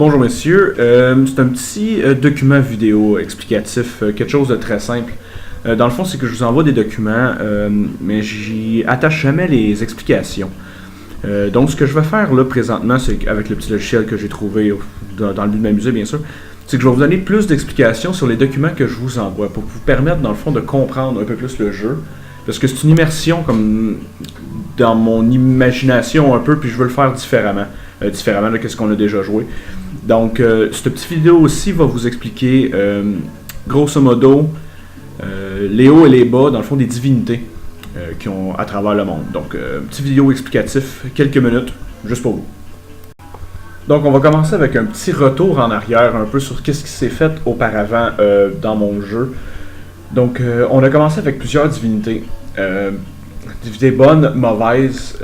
Bonjour messieurs, c'est un petit document vidéo explicatif, quelque chose de très simple. Dans le fond, c'est que je vous envoie des documents, mais j'y attache jamais les explications. Donc ce que je vais faire là présentement, c'est qu'avec le petit logiciel que j'ai trouvé dans le but de m'amuser bien sûr, c'est que je vais vous donner plus d'explications sur les documents que je vous envoie pour vous permettre dans le fond de comprendre un peu plus le jeu. Parce que c'est une immersion comme dans mon imagination un peu, puis je veux le faire différemment. Différemment de ce qu'on a déjà joué. Donc, cette petite vidéo aussi va vous expliquer, grosso modo, les hauts et les bas, dans le fond, des divinités qui ont à travers le monde. Donc, petite vidéo explicatif, quelques minutes, juste pour vous. Donc, on va commencer avec un petit retour en arrière, un peu sur qu'est-ce qui s'est fait auparavant dans mon jeu. Donc, on a commencé avec plusieurs divinités. Des bonnes, mauvaises,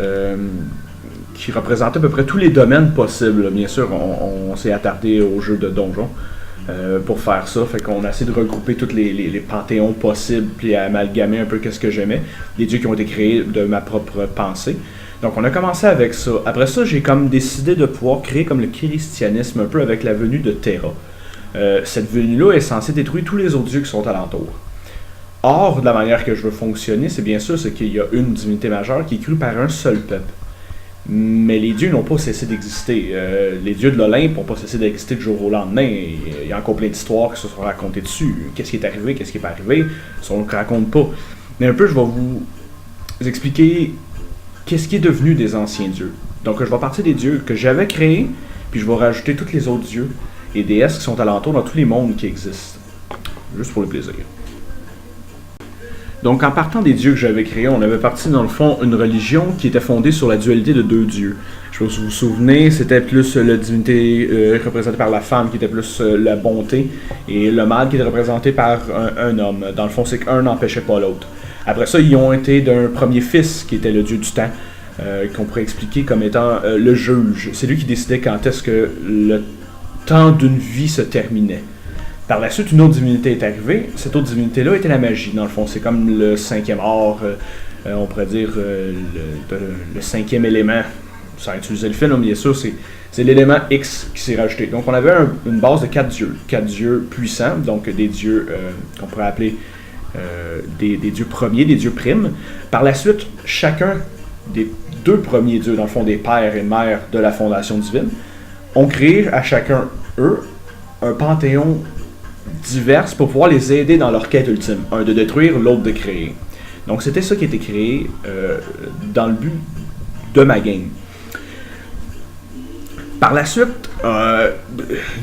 qui représentaient à peu près tous les domaines possibles. Bien sûr, on s'est attardé au jeu de donjon pour faire ça. Fait qu'on a essayé de regrouper tous les panthéons possibles, puis à amalgamer un peu qu'est-ce que j'aimais. Des dieux qui ont été créés de ma propre pensée. Donc on a commencé avec ça. Après ça, j'ai comme décidé de pouvoir créer comme le christianisme un peu avec la venue de Terra. Cette venue-là est censée détruire tous les autres dieux qui sont alentour. Or, de la manière que je veux fonctionner, c'est bien sûr qu'il y a une divinité majeure qui est crue par un seul peuple. Mais les dieux n'ont pas cessé d'exister. Les dieux de l'Olympe n'ont pas cessé d'exister du jour au lendemain. Il y a encore plein d'histoires qui se sont racontées dessus. Qu'est-ce qui est arrivé, qu'est-ce qui n'est pas arrivé, ça on ne raconte pas. Mais un peu, je vais vous expliquer qu'est-ce qui est devenu des anciens dieux. Donc, je vais partir des dieux que j'avais créés, puis je vais rajouter tous les autres dieux et déesses qui sont alentours dans tous les mondes qui existent. Juste pour le plaisir. Donc, en partant des dieux que j'avais créés, on avait parti, dans le fond, une religion qui était fondée sur la dualité de deux dieux. Je sais pas si vous vous souvenez, c'était plus la divinité représentée par la femme, qui était plus la bonté, et le mal, qui était représenté par un homme. Dans le fond, c'est qu'un n'empêchait pas l'autre. Après ça, ils ont été d'un premier fils, qui était le dieu du temps, qu'on pourrait expliquer comme étant le juge. C'est lui qui décidait quand est-ce que le temps d'une vie se terminait. Par la suite, une autre divinité est arrivée. Cette autre divinité-là était la magie, dans le fond. C'est comme le cinquième art, on pourrait dire le cinquième élément. Sans utiliser le film, bien sûr, c'est l'élément X qui s'est rajouté. Donc, on avait une base de 4 dieux. 4 dieux puissants, donc des dieux qu'on pourrait appeler des dieux premiers, des dieux primes. Par la suite, chacun des deux premiers dieux, dans le fond, des pères et mères de la fondation divine, ont créé à chacun, eux, un panthéon diverses pour pouvoir les aider dans leur quête ultime. Un de détruire, l'autre de créer. Donc c'était ça qui a été créé dans le but de ma game. Par la suite,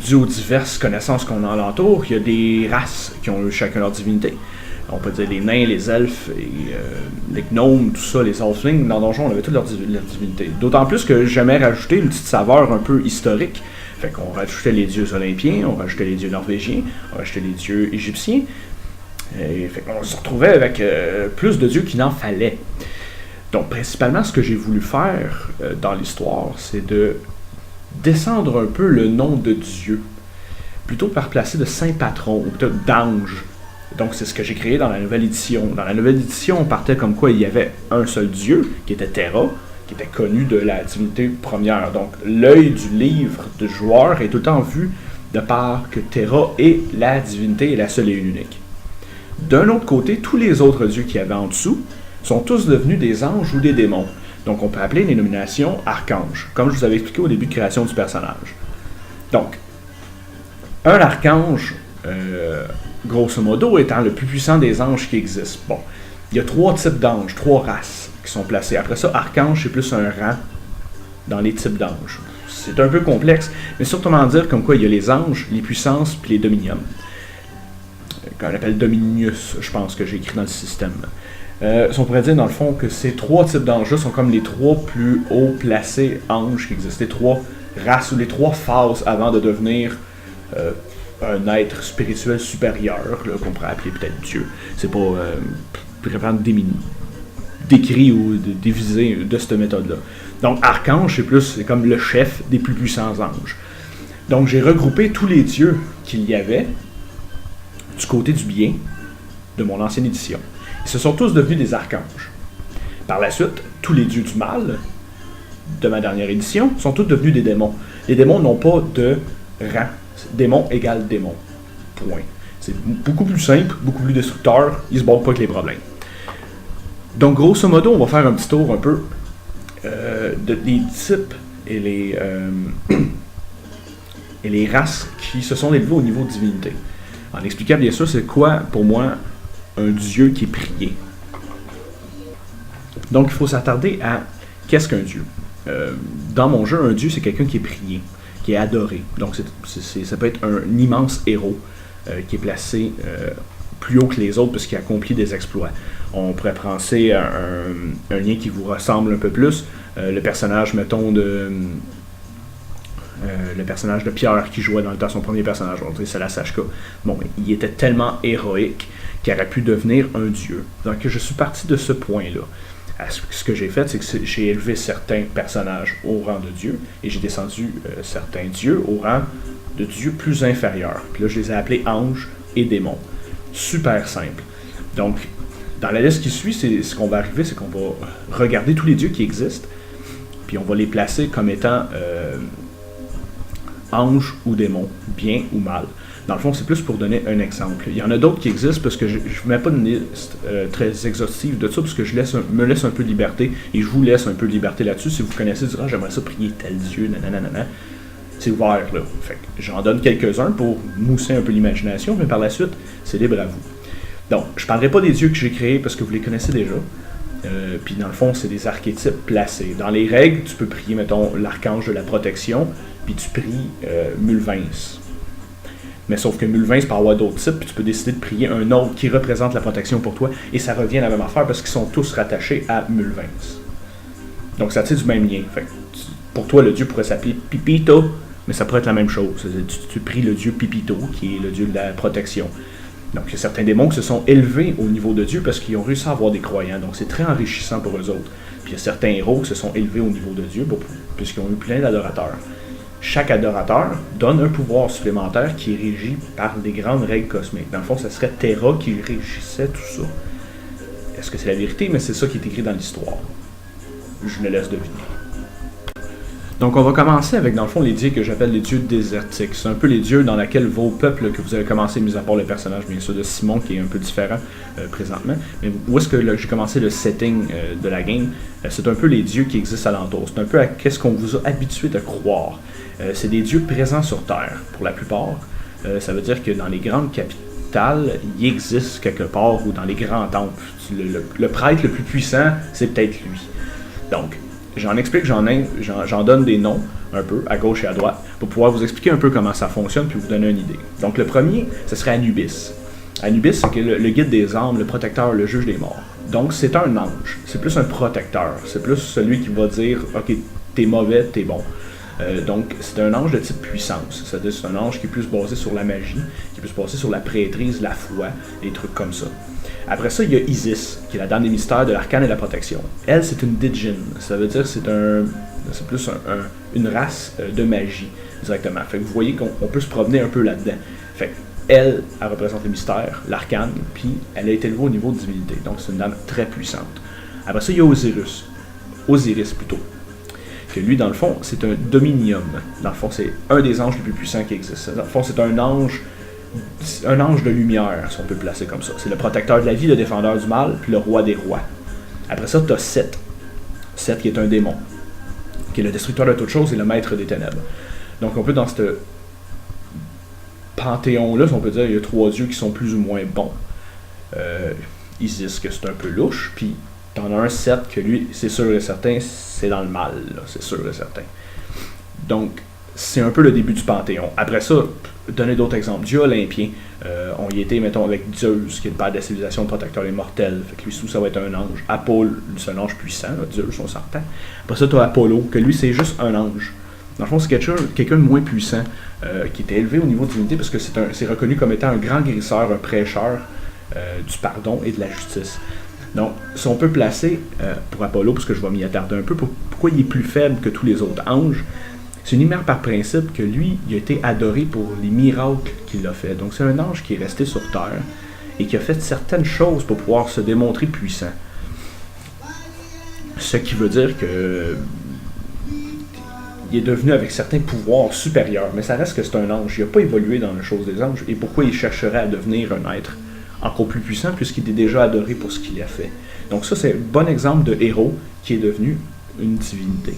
dû aux diverses connaissances qu'on a alentour, il y a des races qui ont eu chacun leur divinité. On peut dire les nains, les elfes, et, les gnomes, tout ça, les halflings. Dans Donjon, on avait toutes leurs divinités. D'autant plus que j'aimais rajouter une petite saveur un peu historique. Fait qu'on rajoutait les dieux olympiens, on rajoutait les dieux norvégiens, on rajoutait les dieux égyptiens. Et fait qu'on se retrouvait avec plus de dieux qu'il n'en fallait. Donc, principalement, ce que j'ai voulu faire dans l'histoire, c'est de descendre un peu le nom de Dieu, plutôt par placer de saints patrons, ou peut-être d'anges. Donc, c'est ce que j'ai créé dans la nouvelle édition. Dans la nouvelle édition, on partait comme quoi il y avait un seul Dieu, qui était Terra, qui était connu de la divinité première. Donc, l'œil du livre de joueur est tout le temps vu de par que Terra est la divinité et la seule et unique. D'un autre côté, tous les autres dieux qu'il y avait en dessous sont tous devenus des anges ou des démons. Donc, on peut appeler les nominations archanges, comme je vous avais expliqué au début de création du personnage. Donc, un archange, grosso modo, étant le plus puissant des anges qui existent. Bon, il y a 3 types d'anges, 3 races qui sont placées. Après ça, archange, c'est plus un rang dans les types d'anges. C'est un peu complexe, mais surtout dire comme quoi il y a les anges, les puissances, puis les dominiums. Qu'on appelle Dominius, je pense que j'ai écrit dans le système. On pourrait dire dans le fond que ces 3 types d'anges sont comme les 3 plus haut placés anges qui existent. Les 3 races ou les 3 phases avant de devenir un être spirituel supérieur, qu'on pourrait appeler peut-être Dieu. C'est pas vraiment décrit ou dévisé de cette méthode-là. Donc, archange, c'est comme le chef des plus puissants anges. Donc, j'ai regroupé tous les dieux qu'il y avait du côté du bien de mon ancienne édition. Ils se sont tous devenus des archanges. Par la suite, tous les dieux du mal de ma dernière édition sont tous devenus des démons. Les démons n'ont pas de rang. Démon égale démon. Point. C'est beaucoup plus simple, beaucoup plus destructeur, ils se battent pas avec les problèmes. Donc grosso modo, on va faire un petit tour un peu des types et les races qui se sont élevées au niveau de divinité. En expliquant bien sûr, c'est quoi pour moi un dieu qui est prié. Donc il faut s'attarder à qu'est-ce qu'un dieu. Dans mon jeu, un dieu c'est quelqu'un qui est prié, qui est adoré. Donc ça peut être un immense héros qui est placé plus haut que les autres parce qu'il accomplit des exploits. On pourrait penser à un lien qui vous ressemble un peu plus. Le personnage, mettons, le personnage de Pierre qui jouait dans le temps son premier personnage, on dirait c'est la Sashka. Bon, il était tellement héroïque qu'il aurait pu devenir un dieu. Donc je suis parti de ce point-là. Ce que j'ai fait, c'est que j'ai élevé certains personnages au rang de dieu et j'ai descendu certains dieux au rang de dieux plus inférieurs. Puis là, je les ai appelés anges et démons. Super simple. Donc, dans la liste qui suit, ce qu'on va arriver, c'est qu'on va regarder tous les dieux qui existent, puis on va les placer comme étant anges ou démons, bien ou mal. Dans le fond, c'est plus pour donner un exemple. Il y en a d'autres qui existent parce que je ne mets pas une liste très exhaustive de ça, parce que me laisse un peu de liberté, et je vous laisse un peu de liberté là-dessus. Si vous connaissez, dire, j'aimerais ça prier tel dieu, nanana. C'est ouvert, là. Fait que j'en donne quelques-uns pour mousser un peu l'imagination, mais par la suite, c'est libre à vous. Donc, je ne parlerai pas des dieux que j'ai créés parce que vous les connaissez déjà. Puis dans le fond, c'est des archétypes placés. Dans les règles, tu peux prier, mettons, l'archange de la protection, puis tu pries Mulvince. Mais sauf que Mulvince peut avoir d'autres types, puis tu peux décider de prier un autre qui représente la protection pour toi, et ça revient à la même affaire parce qu'ils sont tous rattachés à Mulvince. Donc ça tire du même lien. Fait que pour toi, le dieu pourrait s'appeler Pipito, mais ça pourrait être la même chose. Tu pries le dieu Pipito, qui est le dieu de la protection. Donc il y a certains démons qui se sont élevés au niveau de Dieu parce qu'ils ont réussi à avoir des croyants. Donc c'est très enrichissant pour eux autres. Puis il y a certains héros qui se sont élevés au niveau de Dieu puisqu'ils ont eu plein d'adorateurs. Chaque adorateur donne un pouvoir supplémentaire qui est régi par des grandes règles cosmiques. Dans le fond, ce serait Terra qui régissait tout ça. Est-ce que c'est la vérité? Mais c'est ça qui est écrit dans l'histoire. Je le laisse deviner. Donc on va commencer avec, dans le fond, les dieux que j'appelle les dieux désertiques. C'est un peu les dieux dans lesquels vos peuples que vous avez commencé, mis à part le personnage, bien sûr, de Simon, qui est un peu différent présentement. Mais où est-ce que j'ai commencé le setting de la game? C'est un peu les dieux qui existent alentour. C'est un peu à qu'est-ce qu'on vous a habitué de croire. C'est des dieux présents sur Terre, pour la plupart. Ça veut dire que dans les grandes capitales, ils existent quelque part, ou dans les grands temples. Le prêtre le plus puissant, c'est peut-être lui. Donc, j'en explique, j'en donne des noms, un peu, à gauche et à droite, pour pouvoir vous expliquer un peu comment ça fonctionne, puis vous donner une idée. Donc le premier, ce serait Anubis. Anubis, c'est le guide des âmes, le protecteur, le juge des morts. Donc c'est un ange, c'est plus un protecteur, c'est plus celui qui va dire « Ok, t'es mauvais, t'es bon ». Donc c'est un ange de type puissance, c'est-à-dire c'est un ange qui est plus basé sur la magie, qui est plus basé sur la prêtrise, la foi, des trucs comme ça. Après ça, il y a Isis, qui est la dame des mystères de l'arcane et de la protection. Elle, c'est une Djinn, ça veut dire c'est plus une race de magie, directement. Fait que vous voyez qu'on peut se promener un peu là-dedans. Fait que elle représente le mystère, l'arcane, puis elle a été élevée au niveau de divinité, donc c'est une dame très puissante. Après ça, il y a Osiris plutôt, que lui, dans le fond, c'est un dominium. Dans le fond, c'est un des anges les plus puissants qui existent. Dans le fond, c'est un ange de lumière, si on peut le placer comme ça. C'est le protecteur de la vie, le défendeur du mal, puis le roi des rois. Après ça, tu as Seth. Seth qui est un démon, qui est le destructeur de toutes choses et le maître des ténèbres. Donc on peut, dans ce panthéon-là, si on peut dire, il y a trois dieux qui sont plus ou moins bons. Isis, que c'est un peu louche, puis t'en as un Seth que lui, c'est sûr et certain, c'est dans le mal, là, c'est sûr et certain. Donc, c'est un peu le début du Panthéon. Après ça, donner d'autres exemples. Dieu olympien, on y était, mettons, avec Zeus, qui est le père de la civilisation, le protecteur des mortels. Fait que lui, ça va être un ange. Apollo, c'est un ange puissant, là, Zeus, on s'entend. Après ça, tu as Apollo, que lui, c'est juste un ange. Dans le fond, c'est quelqu'un de moins puissant, qui était élevé au niveau de divinité, parce que c'est reconnu comme étant un grand guérisseur, un prêcheur du pardon et de la justice. Donc, si on peut placer, pour Apollo, parce que je vais m'y attarder un peu, pourquoi il est plus faible que tous les autres anges, c'est une lumière par principe que lui, il a été adoré pour les miracles qu'il a fait. Donc, c'est un ange qui est resté sur Terre et qui a fait certaines choses pour pouvoir se démontrer puissant. Ce qui veut dire que il est devenu avec certains pouvoirs supérieurs, mais ça reste que c'est un ange. Il n'a pas évolué dans la chose des anges. Et pourquoi il chercherait à devenir un être encore plus puissant, puisqu'il est déjà adoré pour ce qu'il a fait. Donc ça, c'est un bon exemple de héros qui est devenu une divinité.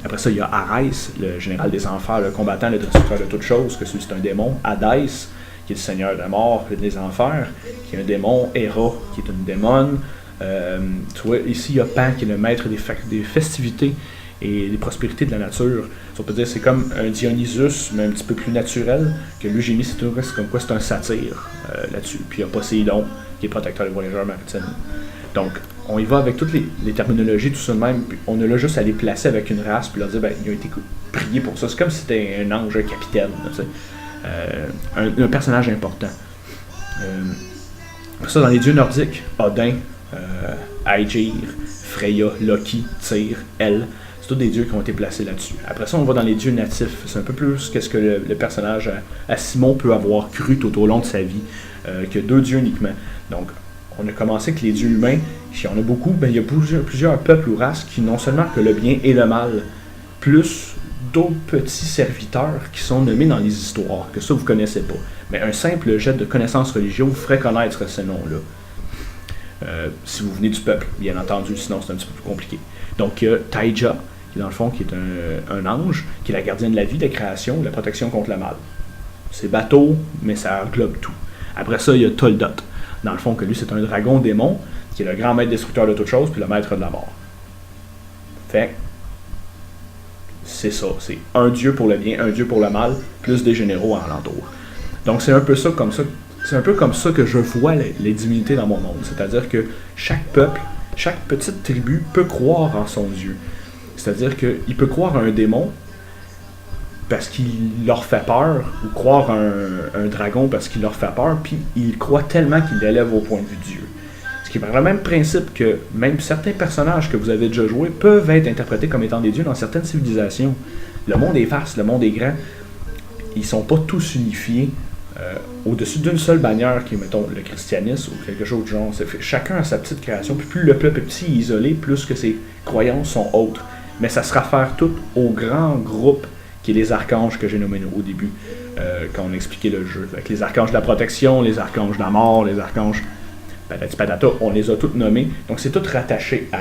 Après ça, il y a Arès, le général des enfers, le combattant, le destructeur de toutes choses, que c'est un démon. Hadès, qui est le seigneur de la mort et des enfers, qui est un démon. Héra, qui est une démone. Tu vois, ici, il y a Pan, qui est le maître des festivités et des prospérités de la nature. On peut dire que c'est comme un Dionysus, mais un petit peu plus naturel, que l'Eugénie, c'est comme quoi c'est un satyre là-dessus. Puis il y a Poséidon, qui est protecteur des voyageurs maritimes. Donc, on y va avec toutes les terminologies, tout ça de même, puis on a là juste à les placer avec une race, puis leur dire, ben, ils ont été priés pour ça. C'est comme si c'était un ange, un capitaine, tu sais. Un personnage important. Ça, dans les dieux nordiques, Odin, Aegir, Freya, Loki, Tyr, El, c'est tous des dieux qui ont été placés là-dessus. Après ça, on va dans les dieux natifs. C'est un peu plus qu'est-ce que le personnage à Simon peut avoir cru tout au long de sa vie, que 2 dieux uniquement. Donc, on a commencé avec les dieux humains. Si on a beaucoup, ben, il y a plusieurs peuples ou races qui non seulement que le bien et le mal, plus d'autres petits serviteurs qui sont nommés dans les histoires, que ça vous connaissez pas. Mais un simple jet de connaissances religieuses vous ferait connaître ces noms-là. Si vous venez du peuple, bien entendu, sinon c'est un petit peu plus compliqué. Donc, il y a Taija, qui dans le fond qui est un ange, qui est la gardienne de la vie, de la création, de la protection contre le mal. C'est bateau, mais ça englobe tout. Après ça, il y a Toldot. Dans le fond, que lui, c'est un dragon démon, qui est le grand maître destructeur de toutes choses, puis le maître de la mort. Fait c'est ça, c'est un dieu pour le bien, un dieu pour le mal, plus des généraux en alentour. Donc c'est un peu ça comme ça, c'est un peu comme ça que je vois les divinités dans mon monde. C'est-à-dire que chaque peuple, chaque petite tribu peut croire en son dieu. C'est-à-dire qu'il peut croire à un démon parce qu'il leur fait peur, ou croire à un dragon parce qu'il leur fait peur, puis il croit tellement qu'il l'élève au point de vue de Dieu. Ce qui est le même principe que même certains personnages que vous avez déjà joués peuvent être interprétés comme étant des dieux dans certaines civilisations. Le monde est vaste, le monde est grand. Ils sont pas tous unifiés au-dessus d'une seule bannière qui est, mettons, le christianisme ou quelque chose de genre. Chacun a sa petite création, puis plus le peuple est petit et isolé, plus que ses croyances sont autres. Mais ça se réfère tout au grand groupe qui est les archanges que j'ai nommés au début, quand on expliquait le jeu. Avec les archanges de la protection, les archanges de la mort, les archanges patati patata, on les a tous nommés. Donc c'est tout rattaché à.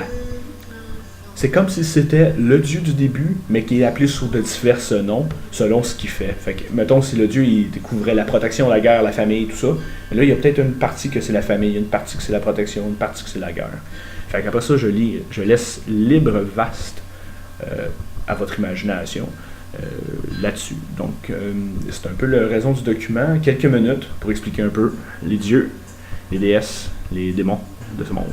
C'est comme si c'était le dieu du début, mais qui est appelé sous de divers noms, selon ce qu'il fait. Fait que, mettons, si le dieu il découvrait la protection, la guerre, la famille, tout ça, mais là, il y a peut-être une partie que c'est la famille, une partie que c'est la protection, une partie que c'est la guerre. Fait qu'après ça, je laisse libre, vaste à votre imagination là-dessus. Donc, c'est un peu la raison du document. Quelques minutes pour expliquer un peu les dieux, les déesses, les démons de ce monde.